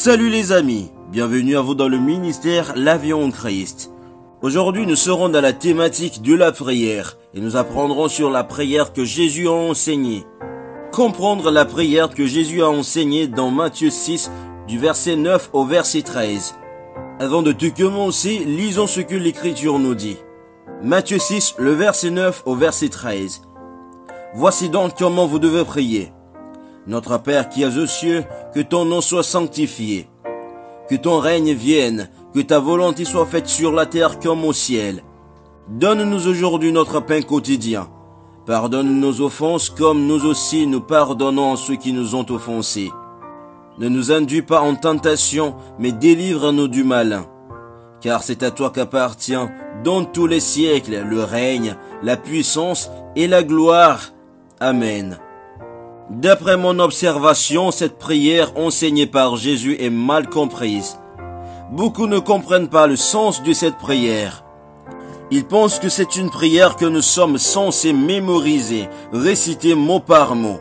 Salut les amis, bienvenue à vous dans le ministère La Vie en Christ. Aujourd'hui nous serons dans la thématique de la prière et nous apprendrons sur la prière que Jésus a enseignée. Comprendre la prière que Jésus a enseignée dans Matthieu 6 du verset 9 au verset 13. Avant de tout commencer, lisons ce que l'Écriture nous dit. Matthieu 6, le verset 9 au verset 13. Voici donc comment vous devez prier. Notre Père qui es aux cieux, que ton nom soit sanctifié. Que ton règne vienne, que ta volonté soit faite sur la terre comme au ciel. Donne-nous aujourd'hui notre pain quotidien. Pardonne nos offenses comme nous aussi nous pardonnons à ceux qui nous ont offensés. Ne nous induis pas en tentation, mais délivre-nous du malin. Car c'est à toi qu'appartient, dans tous les siècles, le règne, la puissance et la gloire. Amen. D'après mon observation, cette prière enseignée par Jésus est mal comprise. Beaucoup ne comprennent pas le sens de cette prière. Ils pensent que c'est une prière que nous sommes censés mémoriser, réciter mot par mot.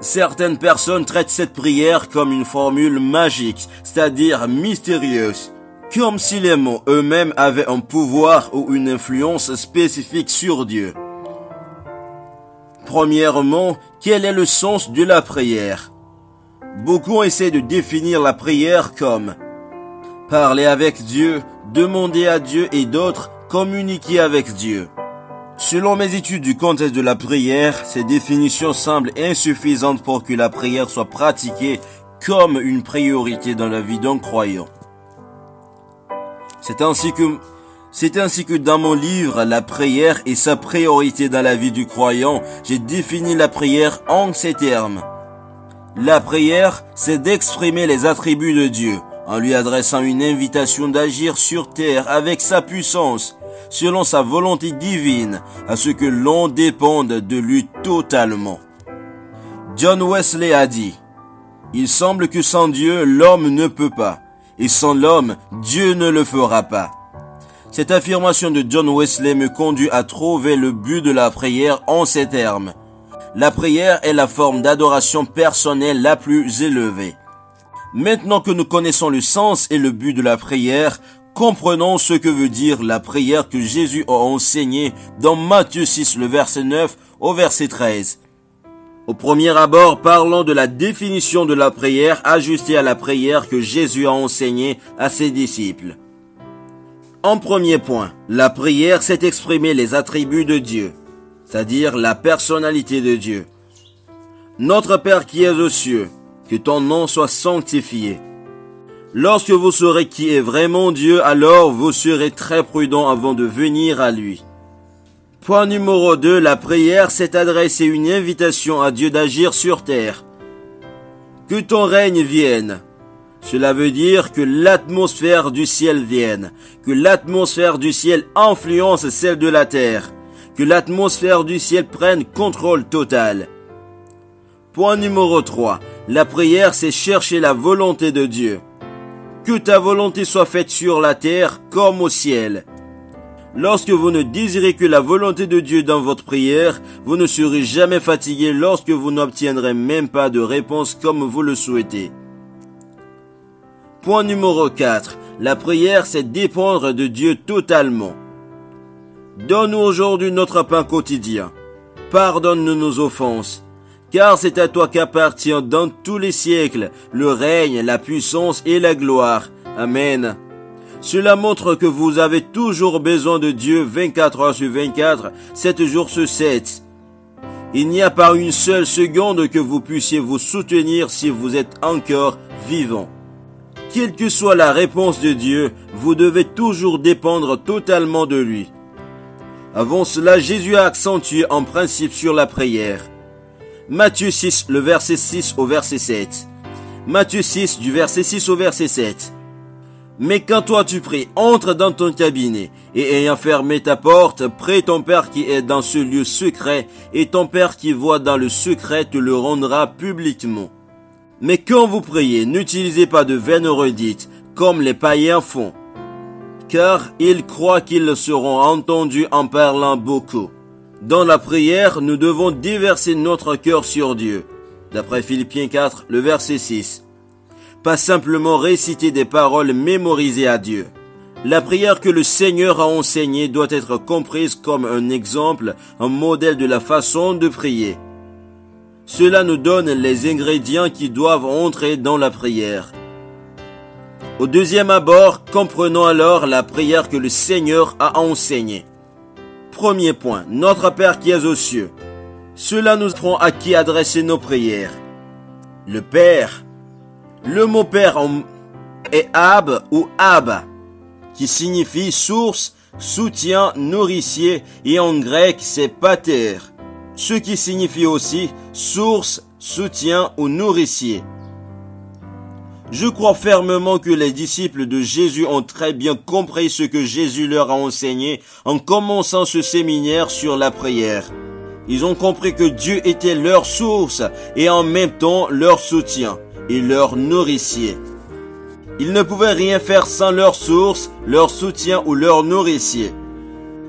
Certaines personnes traitent cette prière comme une formule magique, c'est-à-dire mystérieuse, comme si les mots eux-mêmes avaient un pouvoir ou une influence spécifique sur Dieu. Premièrement, quel est le sens de la prière? Beaucoup essaient de définir la prière comme parler avec Dieu, demander à Dieu et d'autres communiquer avec Dieu. Selon mes études du contexte de la prière, ces définitions semblent insuffisantes pour que la prière soit pratiquée comme une priorité dans la vie d'un croyant. C'est ainsi que dans mon livre, La prière et sa priorité dans la vie du croyant, j'ai défini la prière en ces termes. La prière, c'est d'exprimer les attributs de Dieu, en lui adressant une invitation d'agir sur terre avec sa puissance, selon sa volonté divine, à ce que l'on dépende de lui totalement. John Wesley a dit, « Il semble que sans Dieu, l'homme ne peut pas, et sans l'homme, Dieu ne le fera pas. » Cette affirmation de John Wesley me conduit à trouver le but de la prière en ces termes. La prière est la forme d'adoration personnelle la plus élevée. Maintenant que nous connaissons le sens et le but de la prière, comprenons ce que veut dire la prière que Jésus a enseignée dans Matthieu 6, le verset 9 au verset 13. Au premier abord, parlons de la définition de la prière ajustée à la prière que Jésus a enseignée à ses disciples. En premier point, la prière, c'est exprimer les attributs de Dieu, c'est-à-dire la personnalité de Dieu. Notre Père qui es aux cieux, que ton nom soit sanctifié. Lorsque vous saurez qui est vraiment Dieu, alors vous serez très prudent avant de venir à lui. Point numéro 2, la prière, c'est adresser une invitation à Dieu d'agir sur terre. Que ton règne vienne. Cela veut dire que l'atmosphère du ciel vienne, que l'atmosphère du ciel influence celle de la terre, que l'atmosphère du ciel prenne contrôle total. Point numéro 3. La prière, c'est chercher la volonté de Dieu. Que ta volonté soit faite sur la terre comme au ciel. Lorsque vous ne désirez que la volonté de Dieu dans votre prière, vous ne serez jamais fatigué lorsque vous n'obtiendrez même pas de réponse comme vous le souhaitez. Point numéro 4. La prière, c'est dépendre de Dieu totalement. Donne-nous aujourd'hui notre pain quotidien. Pardonne-nous nos offenses. Car c'est à toi qu'appartient dans tous les siècles le règne, la puissance et la gloire. Amen. Cela montre que vous avez toujours besoin de Dieu 24 heures sur 24, 7 jours sur 7. Il n'y a pas une seule seconde que vous puissiez vous soutenir si vous êtes encore vivant. Quelle que soit la réponse de Dieu, vous devez toujours dépendre totalement de lui. Avant cela, Jésus a accentué un principe sur la prière. Matthieu 6, le verset 6 au verset 7. Matthieu 6, du verset 6 au verset 7. Mais quand toi tu pries, entre dans ton cabinet, et ayant fermé ta porte, prie ton Père qui est dans ce lieu secret, et ton Père qui voit dans le secret te le rendra publiquement. Mais quand vous priez, n'utilisez pas de vaines redites, comme les païens font, car ils croient qu'ils seront entendus en parlant beaucoup. Dans la prière, nous devons déverser notre cœur sur Dieu, d'après Philippiens 4, le verset 6. pas simplement réciter des paroles mémorisées à Dieu. La prière que le Seigneur a enseignée doit être comprise comme un exemple, un modèle de la façon de prier. Cela nous donne les ingrédients qui doivent entrer dans la prière. Au deuxième abord, comprenons alors la prière que le Seigneur a enseignée. Premier point, notre Père qui es aux cieux. Cela nous apprend à qui adresser nos prières. Le Père. Le mot Père est Ab ou Abba, qui signifie source, soutien, nourricier, et en grec c'est pater, ce qui signifie aussi source, soutien ou nourricier. Je crois fermement que les disciples de Jésus ont très bien compris ce que Jésus leur a enseigné en commençant ce séminaire sur la prière. Ils ont compris que Dieu était leur source et en même temps leur soutien et leur nourricier. Ils ne pouvaient rien faire sans leur source, leur soutien ou leur nourricier.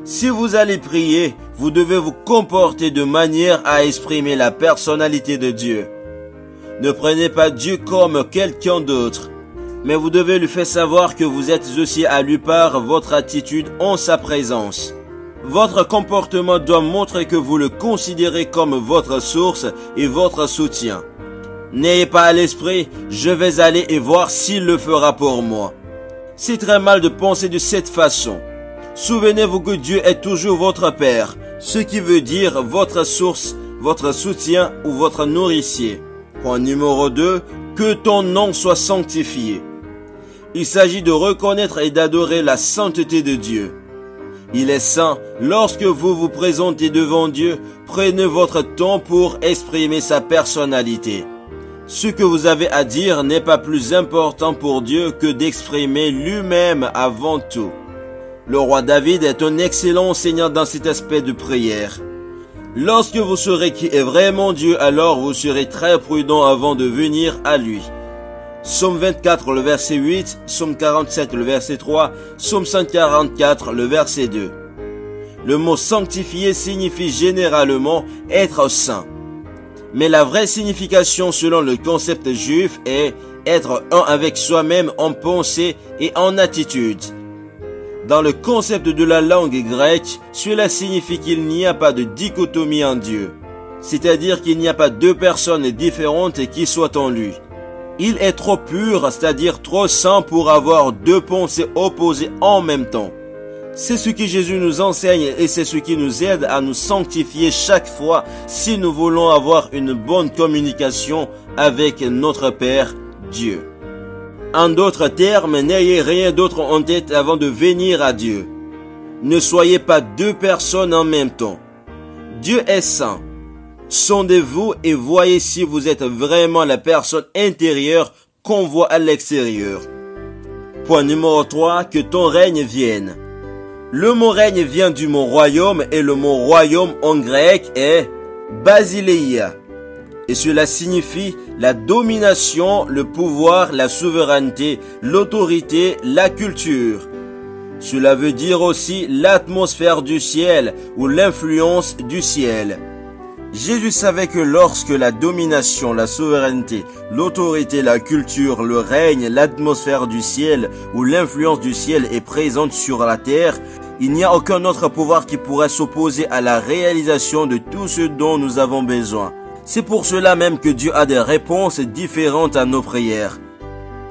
Si vous allez prier, vous devez vous comporter de manière à exprimer la personnalité de Dieu. Ne prenez pas Dieu comme quelqu'un d'autre, mais vous devez lui faire savoir que vous êtes aussi à lui par votre attitude en sa présence. Votre comportement doit montrer que vous le considérez comme votre source et votre soutien. N'ayez pas à l'esprit, je vais aller et voir s'il le fera pour moi. C'est très mal de penser de cette façon. Souvenez-vous que Dieu est toujours votre Père, ce qui veut dire votre source, votre soutien ou votre nourricier. Point numéro 2, que ton nom soit sanctifié. Il s'agit de reconnaître et d'adorer la sainteté de Dieu. Il est saint. Lorsque vous vous présentez devant Dieu, prenez votre temps pour exprimer sa personnalité. Ce que vous avez à dire n'est pas plus important pour Dieu que d'exprimer lui-même avant tout. Le roi David est un excellent enseignant dans cet aspect de prière. Lorsque vous saurez qui est vraiment Dieu, alors vous serez très prudent avant de venir à lui. Psaume 24, le verset 8, Psaume 47, le verset 3, Psaume 144, le verset 2. Le mot sanctifié signifie généralement être saint. Mais la vraie signification selon le concept juif est être un avec soi-même en pensée et en attitude. Dans le concept de la langue grecque, cela signifie qu'il n'y a pas de dichotomie en Dieu. C'est-à-dire qu'il n'y a pas deux personnes différentes qui soient en lui. Il est trop pur, c'est-à-dire trop saint pour avoir deux pensées opposées en même temps. C'est ce que Jésus nous enseigne et c'est ce qui nous aide à nous sanctifier chaque fois si nous voulons avoir une bonne communication avec notre Père, Dieu. En d'autres termes, n'ayez rien d'autre en tête avant de venir à Dieu. Ne soyez pas deux personnes en même temps. Dieu est saint. Sondez-vous et voyez si vous êtes vraiment la personne intérieure qu'on voit à l'extérieur. Point numéro 3, que ton règne vienne. Le mot règne vient du mot royaume et le mot royaume en grec est basileia. Et cela signifie la domination, le pouvoir, la souveraineté, l'autorité, la culture. Cela veut dire aussi l'atmosphère du ciel ou l'influence du ciel. Jésus savait que lorsque la domination, la souveraineté, l'autorité, la culture, le règne, l'atmosphère du ciel ou l'influence du ciel est présente sur la terre, il n'y a aucun autre pouvoir qui pourrait s'opposer à la réalisation de tout ce dont nous avons besoin. C'est pour cela même que Dieu a des réponses différentes à nos prières.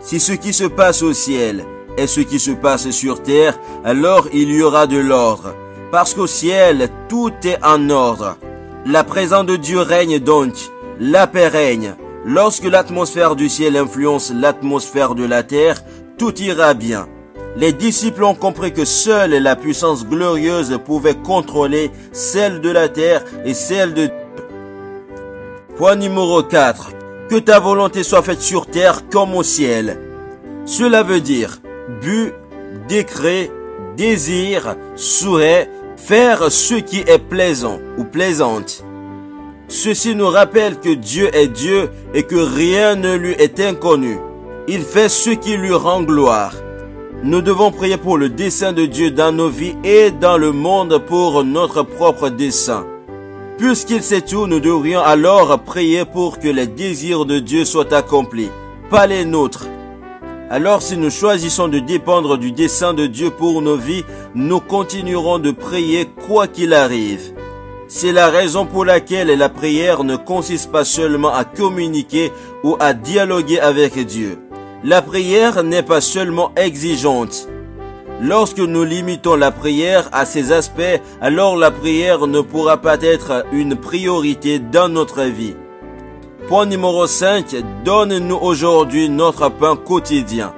Si ce qui se passe au ciel est ce qui se passe sur terre, alors il y aura de l'ordre. Parce qu'au ciel, tout est en ordre. La présence de Dieu règne donc, la paix règne. Lorsque l'atmosphère du ciel influence l'atmosphère de la terre, tout ira bien. Les disciples ont compris que seule la puissance glorieuse pouvait contrôler celle de la terre et celle de Dieu. Point numéro 4. Que ta volonté soit faite sur terre comme au ciel. Cela veut dire but, décret, désir, souhait, faire ce qui est plaisant ou plaisante. Ceci nous rappelle que Dieu est Dieu et que rien ne lui est inconnu. Il fait ce qui lui rend gloire. Nous devons prier pour le dessein de Dieu dans nos vies et dans le monde pour notre propre dessein. Puisqu'il sait tout, nous devrions alors prier pour que les désirs de Dieu soient accomplis, pas les nôtres. Alors si nous choisissons de dépendre du dessein de Dieu pour nos vies, nous continuerons de prier quoi qu'il arrive. C'est la raison pour laquelle la prière ne consiste pas seulement à communiquer ou à dialoguer avec Dieu. La prière n'est pas seulement exigeante. Lorsque nous limitons la prière à ces aspects, alors la prière ne pourra pas être une priorité dans notre vie. Point numéro 5, donne-nous aujourd'hui notre pain quotidien.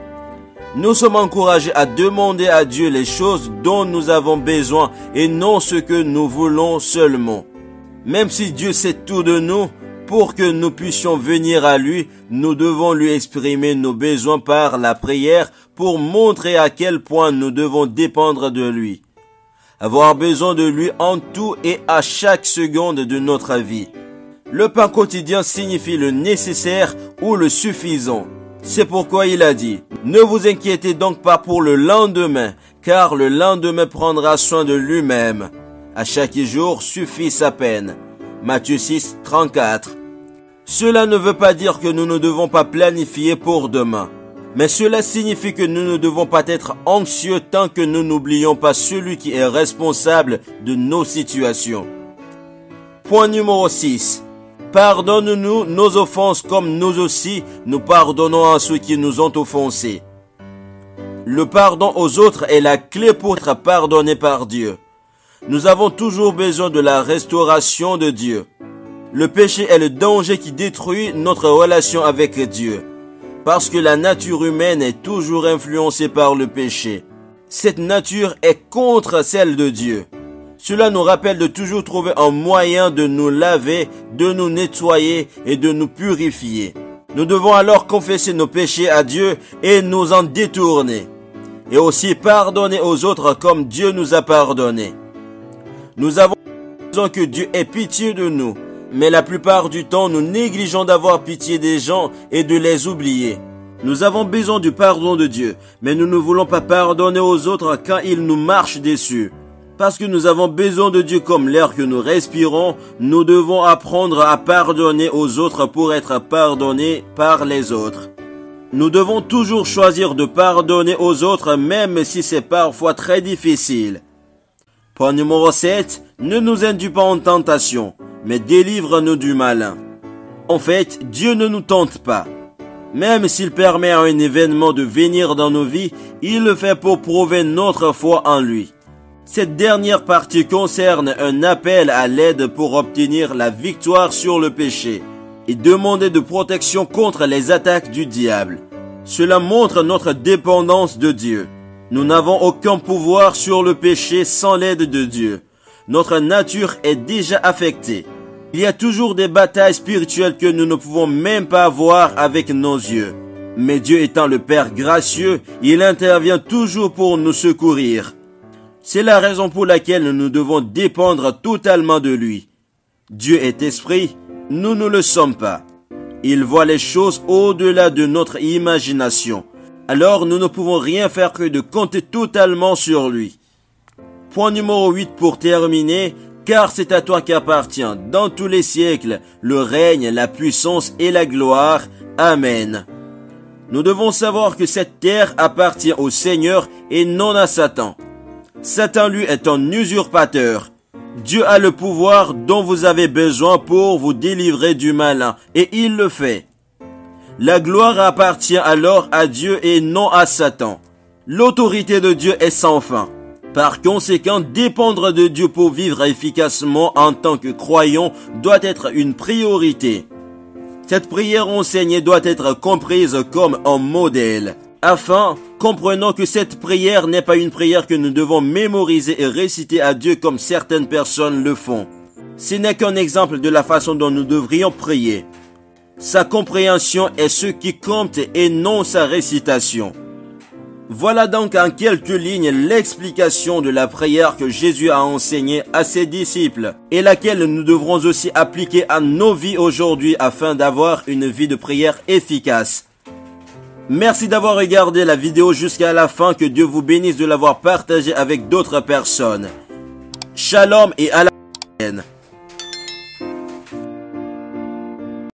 Nous sommes encouragés à demander à Dieu les choses dont nous avons besoin et non ce que nous voulons seulement. Même si Dieu sait tout de nous, pour que nous puissions venir à lui, nous devons lui exprimer nos besoins par la prière pour montrer à quel point nous devons dépendre de lui. Avoir besoin de lui en tout et à chaque seconde de notre vie. Le pain quotidien signifie le nécessaire ou le suffisant. C'est pourquoi il a dit, « Ne vous inquiétez donc pas pour le lendemain, car le lendemain prendra soin de lui-même. À chaque jour suffit sa peine. » Matthieu 6, 34. Cela ne veut pas dire que nous ne devons pas planifier pour demain. Mais cela signifie que nous ne devons pas être anxieux tant que nous n'oublions pas celui qui est responsable de nos situations. Point numéro 6. Pardonne-nous nos offenses comme nous aussi nous pardonnons à ceux qui nous ont offensés. Le pardon aux autres est la clé pour être pardonné par Dieu. Nous avons toujours besoin de la restauration de Dieu. Le péché est le danger qui détruit notre relation avec Dieu. Parce que la nature humaine est toujours influencée par le péché. Cette nature est contre celle de Dieu. Cela nous rappelle de toujours trouver un moyen de nous laver, de nous nettoyer et de nous purifier. Nous devons alors confesser nos péchés à Dieu et nous en détourner. Et aussi pardonner aux autres comme Dieu nous a pardonné. Nous avons besoin que Dieu ait pitié de nous. Mais la plupart du temps, nous négligeons d'avoir pitié des gens et de les oublier. Nous avons besoin du pardon de Dieu, mais nous ne voulons pas pardonner aux autres quand ils nous marchent dessus. Parce que nous avons besoin de Dieu comme l'air que nous respirons, nous devons apprendre à pardonner aux autres pour être pardonnés par les autres. Nous devons toujours choisir de pardonner aux autres même si c'est parfois très difficile. Point numéro 7, ne nous induis pas en tentation, mais délivre-nous du malin. En fait, Dieu ne nous tente pas. Même s'il permet à un événement de venir dans nos vies, il le fait pour prouver notre foi en lui. Cette dernière partie concerne un appel à l'aide pour obtenir la victoire sur le péché et demander de protection contre les attaques du diable. Cela montre notre dépendance de Dieu. Nous n'avons aucun pouvoir sur le péché sans l'aide de Dieu. Notre nature est déjà affectée. Il y a toujours des batailles spirituelles que nous ne pouvons même pas voir avec nos yeux. Mais Dieu étant le Père gracieux, il intervient toujours pour nous secourir. C'est la raison pour laquelle nous devons dépendre totalement de lui. Dieu est esprit, nous ne le sommes pas. Il voit les choses au-delà de notre imagination. Alors nous ne pouvons rien faire que de compter totalement sur lui. Point numéro 8 pour terminer, car c'est à toi qu'appartient dans tous les siècles le règne, la puissance et la gloire. Amen. Nous devons savoir que cette terre appartient au Seigneur et non à Satan. Satan, lui, est un usurpateur. Dieu a le pouvoir dont vous avez besoin pour vous délivrer du malin, et il le fait. La gloire appartient alors à Dieu et non à Satan. L'autorité de Dieu est sans fin. Par conséquent, dépendre de Dieu pour vivre efficacement en tant que croyant doit être une priorité. Cette prière enseignée doit être comprise comme un modèle. Enfin, comprenons que cette prière n'est pas une prière que nous devons mémoriser et réciter à Dieu comme certaines personnes le font. Ce n'est qu'un exemple de la façon dont nous devrions prier. Sa compréhension est ce qui compte et non sa récitation. Voilà donc en quelques lignes l'explication de la prière que Jésus a enseignée à ses disciples et laquelle nous devrons aussi appliquer à nos vies aujourd'hui afin d'avoir une vie de prière efficace. Merci d'avoir regardé la vidéo jusqu'à la fin, que Dieu vous bénisse de l'avoir partagée avec d'autres personnes. Shalom et à la prochaine.